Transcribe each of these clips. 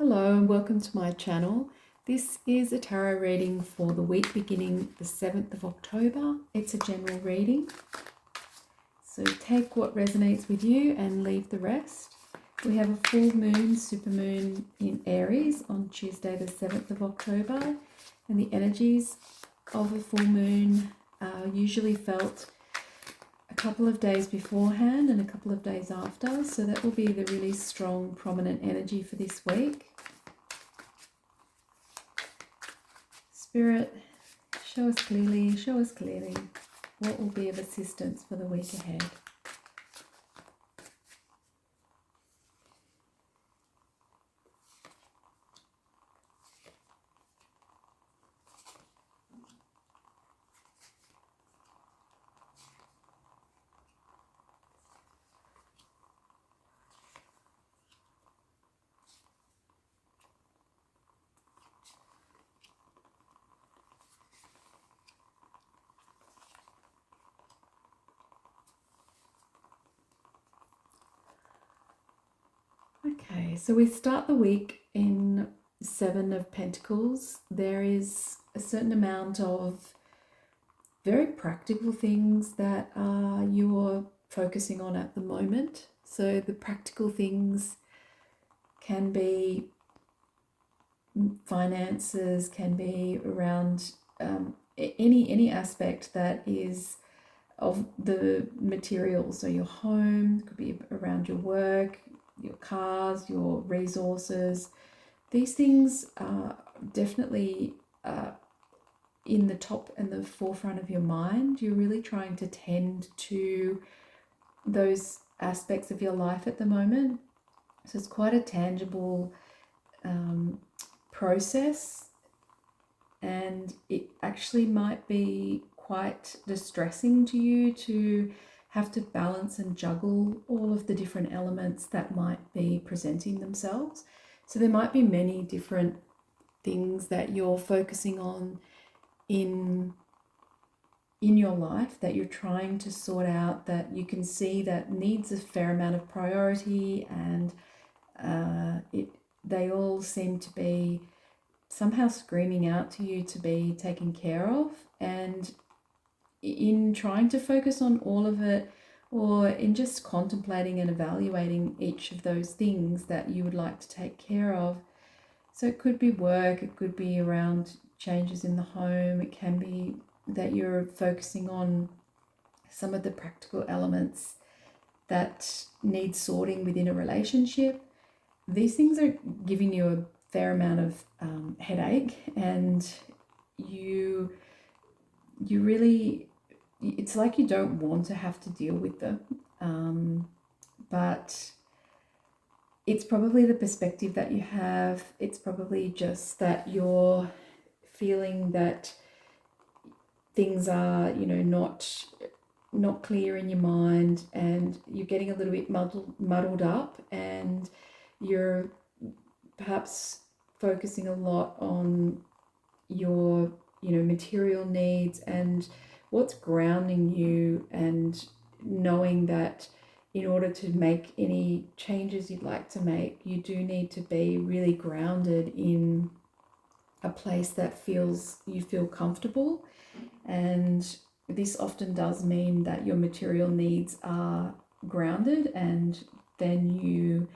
Hello and welcome to my channel. This is a tarot reading for the week beginning the 7th of October. It's a general reading, so take what resonates with you and leave the rest. We have a full moon, supermoon in Aries on Tuesday the 7th of October, and the energies of a full moon are usually felt a couple of days beforehand and a couple of days after, so that will be the really strong, prominent energy for this week. Spirit, show us clearly what will be of assistance for the week ahead. Okay, so we start the week in Seven of Pentacles. There is a certain amount of very practical things that you're focusing on at the moment. So the practical things can be finances, can be around any aspect that is of the material. So your home, could be around your work, your cars, your resources. These things are definitely in the top and the forefront of your mind. You're really trying to tend to those aspects of your life at the moment. So it's quite a tangible process, and it actually might be quite distressing to you to have to balance and juggle all of the different elements that might be presenting themselves. So there might be many different things that you're focusing on in your life that you're trying to sort out, that you can see that needs a fair amount of priority, and they all seem to be somehow screaming out to you to be taken care of. And in trying to focus on all of it, or in just contemplating and evaluating each of those things that you would like to take care of. So it could be work, it could be around changes in the home, it can be that you're focusing on some of the practical elements that need sorting within a relationship. These things are giving you a fair amount of headache, and you really, it's like you don't want to have to deal with them, but it's probably the perspective that you have. It's probably just that you're feeling that things are, not clear in your mind, and you're getting a little bit muddled up, and you're perhaps focusing a lot on your material needs and what's grounding you, and knowing that in order to make any changes you'd like to make, you do need to be really grounded in a place that you feel comfortable. And this often does mean that your material needs are grounded, and then you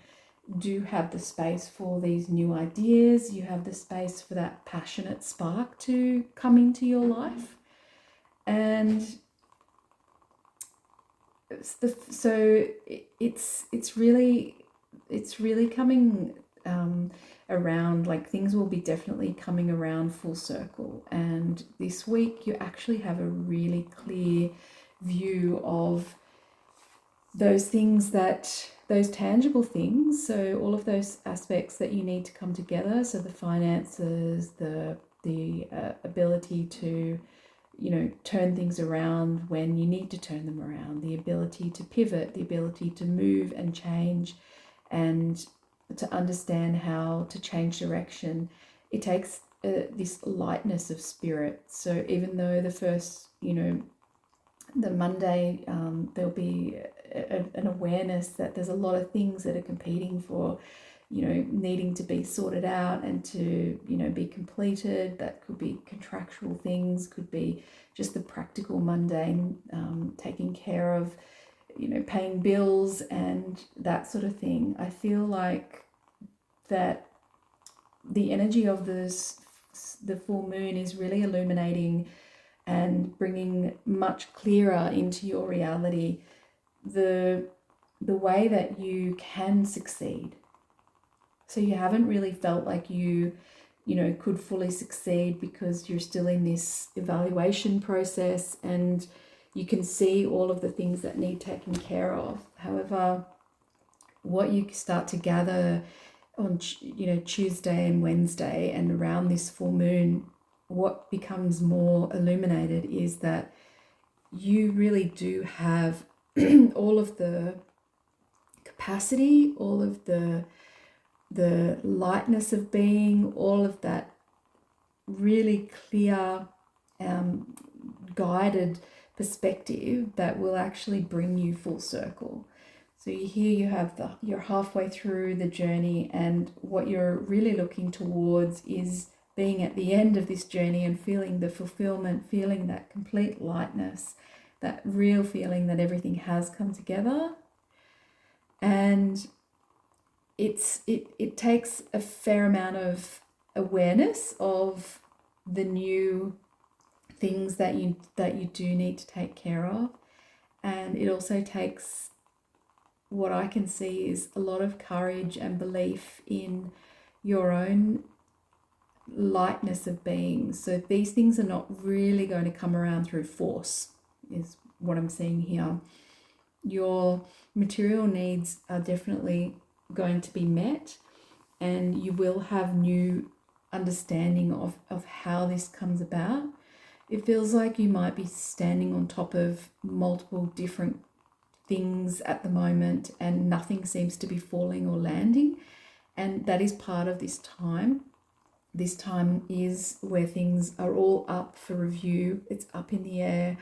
do have the space for these new ideas. You have the space for that passionate spark to come into your life. And it's really coming around, like things will be definitely coming around full circle. And this week you actually have a really clear view of those things, those tangible things. So all of those aspects that you need to come together. So the finances, the ability to turn things around when you need to turn them around, the ability to pivot, the ability to move and change, and to understand how to change direction. It takes this lightness of spirit. So even though the first, the Monday, there'll be an awareness that there's a lot of things that are competing for needing to be sorted out and to, be completed. That could be contractual things, could be just the practical, mundane, taking care of, paying bills and that sort of thing. I feel like that the energy of the full moon is really illuminating and bringing much clearer into your reality the way that you can succeed. So you haven't really felt like you could fully succeed because you're still in this evaluation process and you can see all of the things that need taken care of. However, what you start to gather on Tuesday and Wednesday and around this full moon, what becomes more illuminated is that you really do have all of the capacity, all of the lightness of being, all of that really clear, guided perspective that will actually bring you full circle. So you have you're halfway through the journey, and what you're really looking towards is being at the end of this journey and feeling the fulfillment, feeling that complete lightness, that real feeling that everything has come together. And it takes a fair amount of awareness of the new things that you do need to take care of, and it also takes, what I can see is a lot of courage and belief in your own lightness of being. So these things are not really going to come around through force, is what I'm seeing here. Your material needs are definitely going to be met, and you will have new understanding of how this comes about. It feels like you might be standing on top of multiple different things at the moment and nothing seems to be falling or landing, and that is part of this time. This time is where things are all up for review. It's up in the air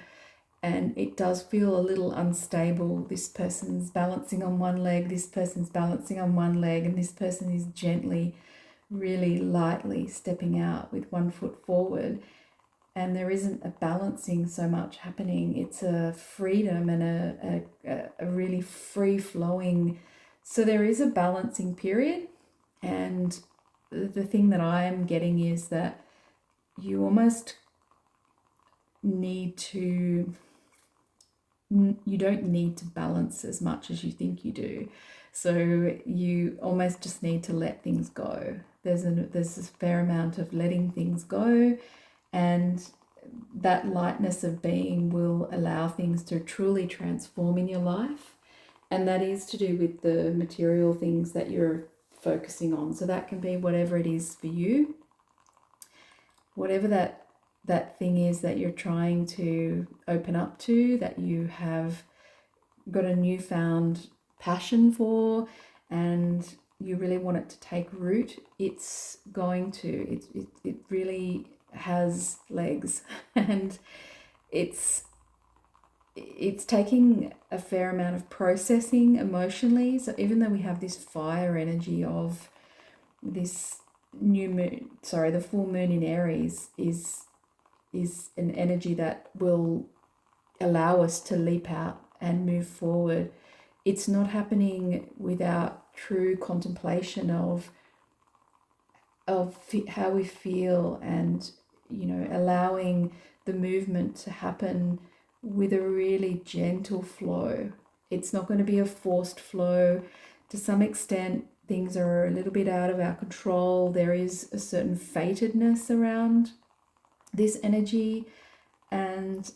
and it does feel a little unstable. This person's balancing on one leg, this person's balancing on one leg, and this person is gently, really lightly stepping out with one foot forward. And there isn't a balancing so much happening. It's a freedom and a really free-flowing. So there is a balancing period. And the thing that I am getting is that you almost need to, you don't need to balance as much as you think you do. So you almost just need to let things go. There's a fair amount of letting things go, and that lightness of being will allow things to truly transform in your life. And that is to do with the material things that you're focusing on. So that can be whatever it is for you, whatever that thing is that you're trying to open up to, that you have got a newfound passion for, and you really want it to take root. It's going to, it really has legs, and it's taking a fair amount of processing emotionally. So even though we have this fire energy of this new moon, the full moon in Aries is an energy that will allow us to leap out and move forward. It's not happening without true contemplation of how we feel, and allowing the movement to happen with a really gentle flow. It's not going to be a forced flow. To some extent, things are a little bit out of our control. There is a certain fatedness around this energy, and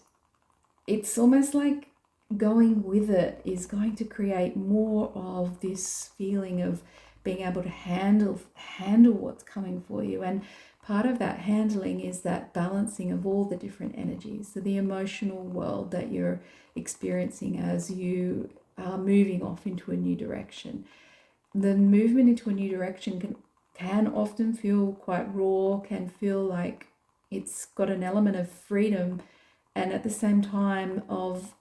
it's almost like going with it is going to create more of this feeling of being able to handle what's coming for you. And part of that handling is that balancing of all the different energies. So the emotional world that you're experiencing as you are moving off into a new direction. The movement into a new direction can often feel quite raw, can feel like it's got an element of freedom, and at the same time of,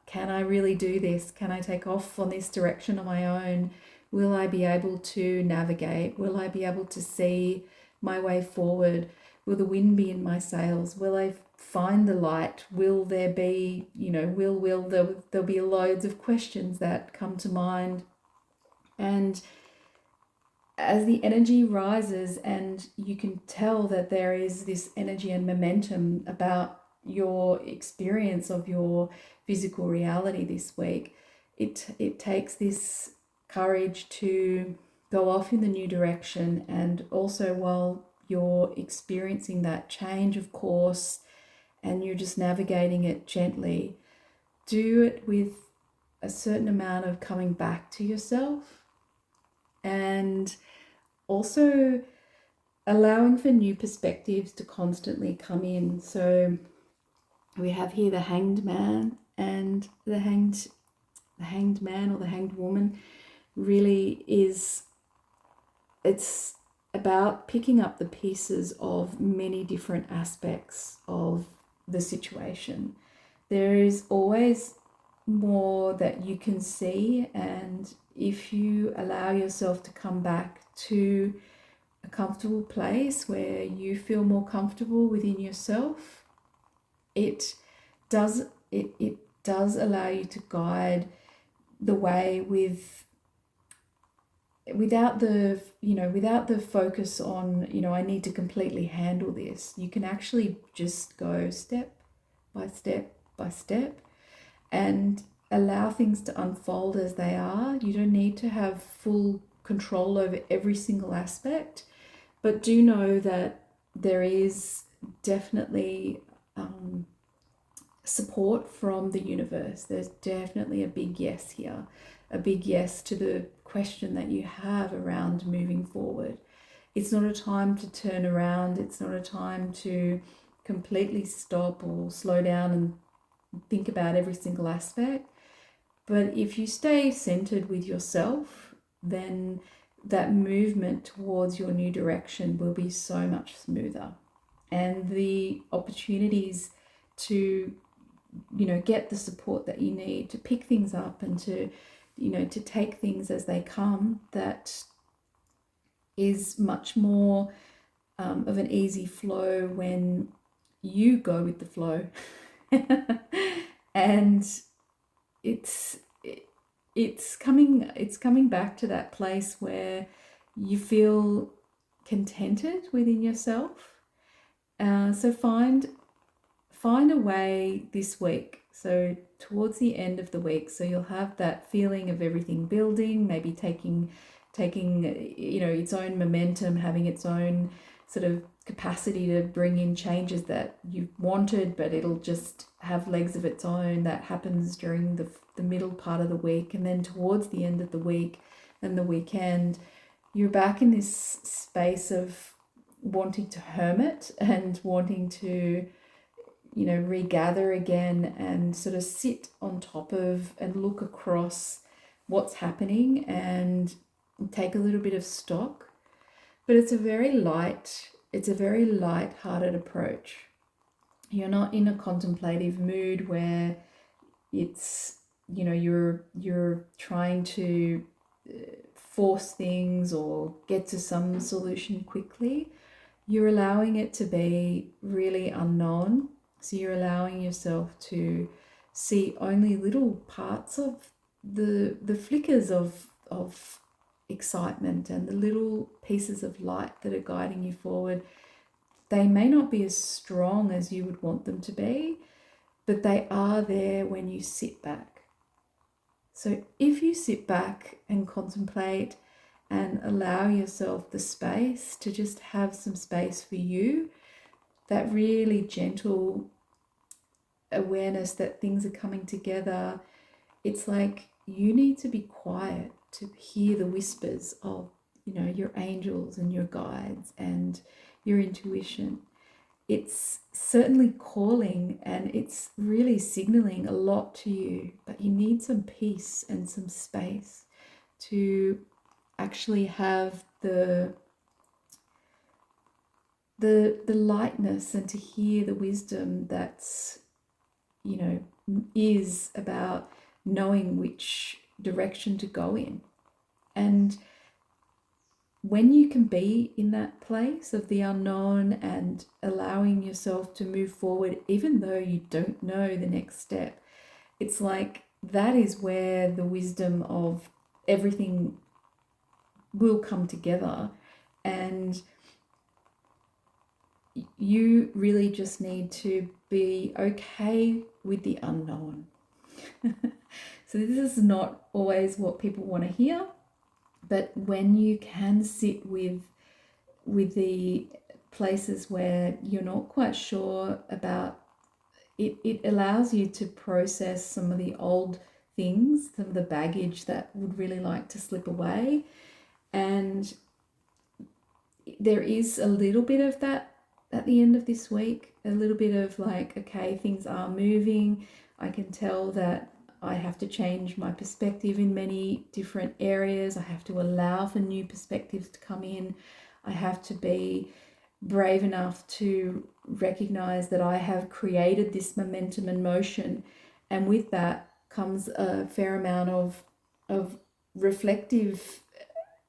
can I really do this? Can I take off on this direction on my own Will I be able to navigate? Will I be able to see my way forward? Will the wind be in my sails? Will I find the light? Will there be, there'll be loads of questions that come to mind. And as the energy rises and you can tell that there is this energy and momentum about your experience of your physical reality this week, it takes this courage to go off in the new direction. And also, while you're experiencing that change of course and you're just navigating it gently, do it with a certain amount of coming back to yourself, and also allowing for new perspectives to constantly come in. So we have here the Hanged Man, and the hanged man or the hanged woman really is, it's about picking up the pieces of many different aspects of the situation. There is always more that you can see, and if you allow yourself to come back to a comfortable place where you feel more comfortable within yourself, it does allow you to guide the way without the focus on, I need to completely handle this. You can actually just go step by step by step and allow things to unfold as they are. You don't need to have full control over every single aspect, but do know that there is definitely support from the universe. There's definitely a big yes here, a big yes to the question that you have around moving forward. It's not a time to turn around. It's not a time to completely stop or slow down and think about every single aspect. But if you stay centered with yourself, then that movement towards your new direction will be so much smoother. And the opportunities to, get the support that you need to pick things up and to, to take things as they come, that is much more of an easy flow when you go with the flow. And it's coming back to that place where you feel contented within yourself. So find a way this week. So towards the end of the week, so you'll have that feeling of everything building, maybe taking its own momentum, having its own sort of capacity to bring in changes that you wanted, but it'll just have legs of its own. That happens during the middle part of the week, and then towards the end of the week and the weekend, you're back in this space of wanting to hermit and wanting to regather again and sort of sit on top of and look across what's happening and take a little bit of stock. But it's a very light-hearted approach. You're not in a contemplative mood where it's, you're trying to force things or get to some solution quickly. You're allowing it to be really unknown. So you're allowing yourself to see only little parts of the flickers of excitement and the little pieces of light that are guiding you forward. They may not be as strong as you would want them to be, but they are there when you sit back. So if you sit back and contemplate and allow yourself the space to just have some space for you, that really gentle awareness that things are coming together, it's like you need to be quiet to hear the whispers of, your angels and your guides and your intuition. It's certainly calling and it's really signaling a lot to you, but you need some peace and some space to actually have the lightness and to hear the wisdom that's, is about knowing which direction to go in. And when you can be in that place of the unknown and allowing yourself to move forward, even though you don't know the next step, it's like that is where the wisdom of everything will come together. And you really just need to be okay with the unknown. So this is not always what people want to hear, but when you can sit with the places where you're not quite sure about it, it allows you to process some of the old things, some of the baggage that would really like to slip away. And there is a little bit of that at the end of this week, a little bit of like, okay, things are moving. I can tell that I have to change my perspective in many different areas. I have to allow for new perspectives to come in. I have to be brave enough to recognize that I have created this momentum and motion. And with that comes a fair amount of reflective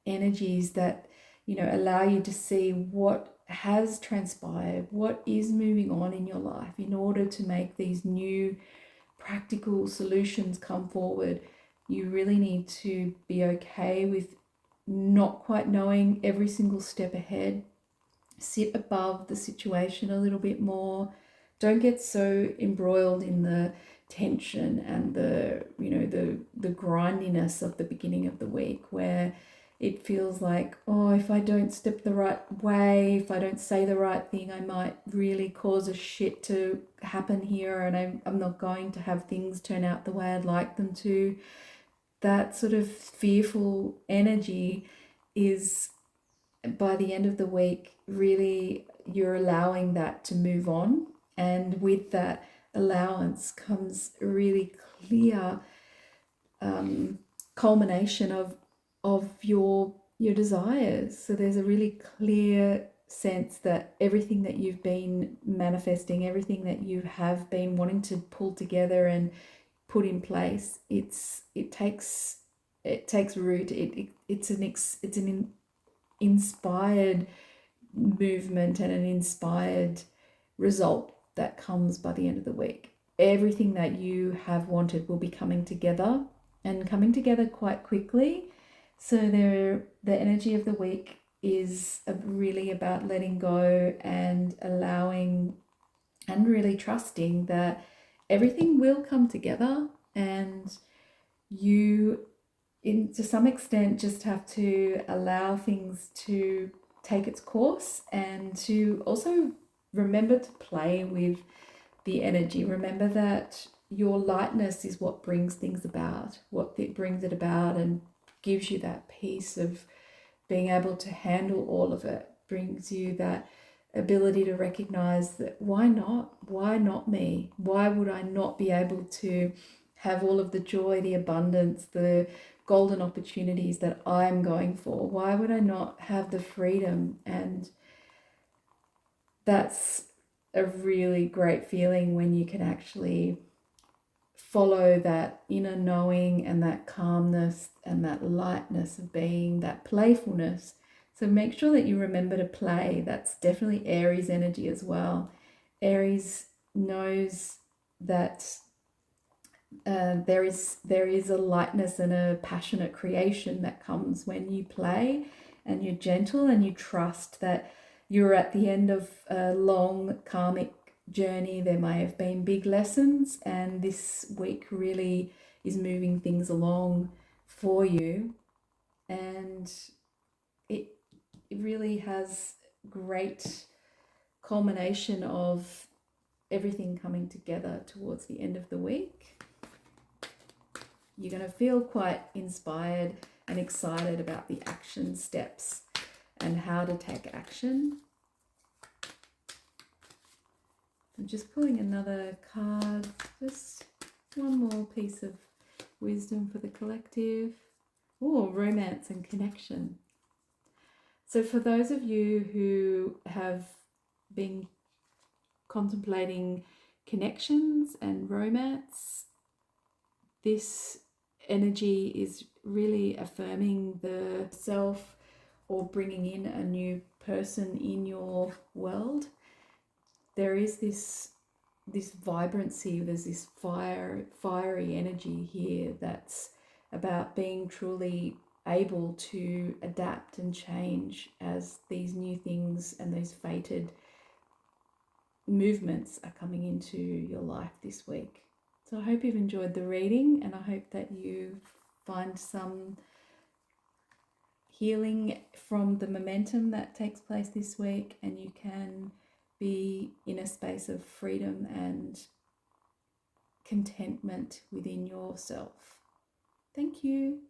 energies that, you know, allow you to see what has transpired, what is moving on in your life in order to make these new practical solutions come forward. You really need to be okay with not quite knowing every single step ahead. Sit above the situation a little bit more. Don't get so embroiled in the tension and the, you know, the grindiness of the beginning of the week, where it feels like, oh, if I don't step the right way, if I don't say the right thing, I might really cause a shit to happen here, and I'm not going to have things turn out the way I'd like them to. That sort of fearful energy is, by the end of the week, really you're allowing that to move on. And with that allowance comes a really clear culmination of your desires. So there's a really clear sense that everything that you've been manifesting, everything that you have been wanting to pull together and put in place, it takes root. It's an inspired movement and an inspired result that comes by the end of the week. Everything that you have wanted will be coming together, and coming together quite quickly. So the energy of the week is really about letting go and allowing and really trusting that everything will come together, and you, to some extent, just have to allow things to take its course, and to also remember to play with the energy. Remember that your lightness is what brings things about, what it brings it about, and gives you that peace of being able to handle all of it, brings you that ability to recognize that why not me? Why would I not be able to have all of the joy, the abundance, the golden opportunities that I'm going for? Why would I not have the freedom? And that's a really great feeling when you can actually follow that inner knowing and that calmness and that lightness of being, that playfulness. So make sure that you remember to play. That's definitely Aries energy as well. Aries knows that there is a lightness and a passionate creation that comes when you play and you're gentle and you trust that you're at the end of a long karmic journey. There may have been big lessons, and this week really is moving things along for you, and it really has great culmination of everything coming together towards the end of the week. You're going to feel quite inspired and excited about the action steps and how to take action. I'm just pulling another card, just one more piece of wisdom for the collective. Oh, romance and connection. So for those of you who have been contemplating connections and romance, this energy is really affirming the self or bringing in a new person in your world, there is this vibrancy, there's this fiery energy here that's about being truly able to adapt and change as these new things and these fated movements are coming into your life this week. So I hope you've enjoyed the reading, and I hope that you find some healing from the momentum that takes place this week, and you can be in a space of freedom and contentment within yourself. Thank you.